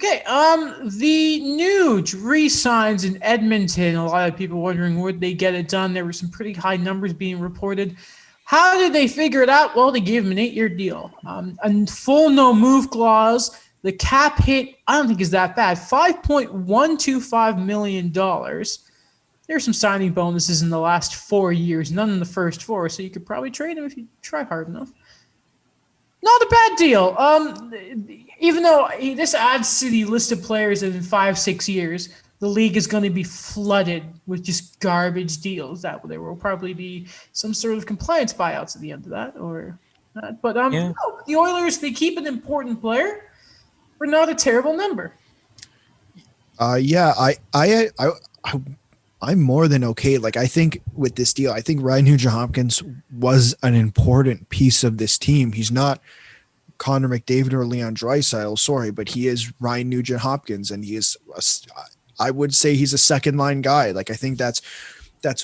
Okay, the Nuge re-signs in Edmonton. A lot of people wondering would they get it done. There were some pretty high numbers being reported. How did they figure it out? Well, they gave him an 8-year deal, a full no-move clause. The cap hit, I don't think is that bad, $5.125 million. There's some signing bonuses in the last 4 years, none in the first 4, so you could probably trade him if you try hard enough. Not a bad deal. Even though this adds to the list of players that in 5-6 years, the league is going to be flooded with just garbage deals. That there will probably be some sort of compliance buyouts at the end of that, or not. But no, the Oilers, they keep an important player for not a terrible number. I'm more than okay. Like, I think with this deal, I think Ryan Nugent-Hopkins was an important piece of this team. He's not Connor McDavid or Leon Draisaitl, sorry, but he is Ryan Nugent-Hopkins, and he is, I would say he's a second line guy. Like, I think that's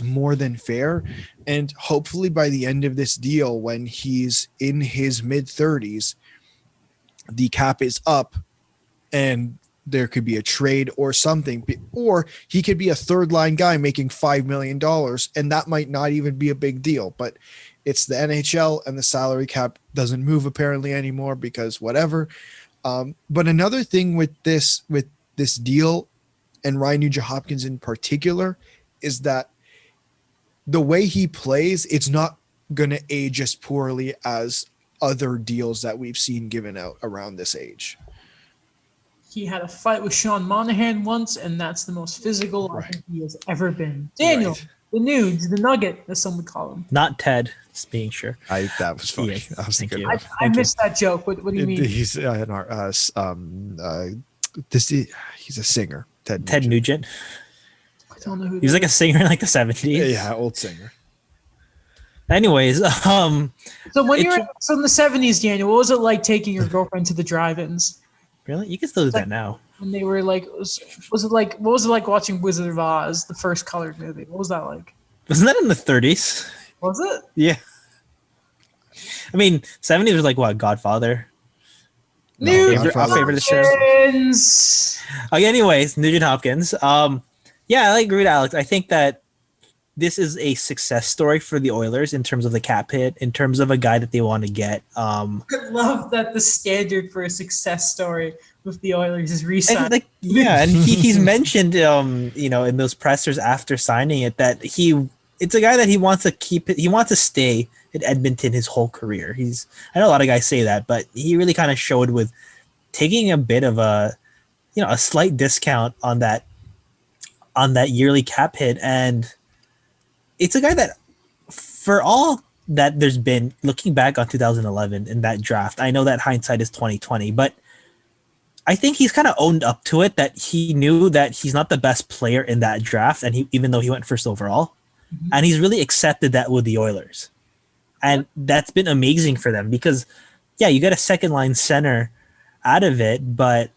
more than fair. And hopefully by the end of this deal, when he's in his mid-30s, the cap is up and there could be a trade or something, or he could be a third line guy making $5 million, and that might not even be a big deal. But it's the NHL, and the salary cap doesn't move apparently anymore because whatever. But another thing with this deal, and Ryan Nugent-Hopkins in particular, is that the way he plays, it's not going to age as poorly as other deals that we've seen given out around this age. He had a fight with Sean Monahan once, and that's the most physical I think he has ever been. Daniel, the Nuge, the Nugget, as some would call him. Not Ted, just being sure. That was funny. Yes, I was thinking. I missed that joke. What do you mean? He's he's a singer. Ted Nugent. I don't know who. He was like a singer in like the 70s. Yeah, old singer. Anyways, so when in the 70s, Daniel, what was it like taking your girlfriend to the drive-ins? Really? You can still do that now. When they were like, was it like, what was it like watching Wizard of Oz, the first colored movie? What was that like? Wasn't that in the 30s? Was it? Yeah. I mean, 70s was like what, Godfather? Our favorite shows. Okay, anyways, Nugent-Hopkins. Yeah, I agree with Alex. I think that this is a success story for the Oilers in terms of the cap hit, in terms of a guy that they want to get. I love that the standard for a success story with the Oilers is re-sign. And he's mentioned, in those pressers after signing it, that it's a guy that he wants to keep. He wants to stay at Edmonton his whole career. I know a lot of guys say that, but he really kind of showed with taking a bit of a slight discount on that yearly cap hit. And it's a guy that, for all that there's been, looking back on 2011 in that draft, I know that hindsight is 2020, but I think he's kind of owned up to it, that he knew that he's not the best player in that draft, and even though he went first overall, and he's really accepted that with the Oilers, and that's been amazing for them because, yeah, you get a second line center out of it, but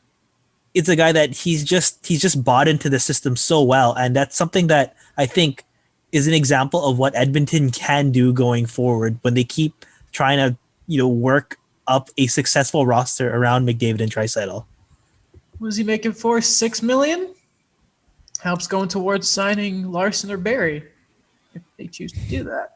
it's a guy that he's just bought into the system so well, and that's something that I think is an example of what Edmonton can do going forward when they keep trying to, work up a successful roster around McDavid and Draisaitl. What is he making for? $6 million? Helps going towards signing Larson or Barry if they choose to do that.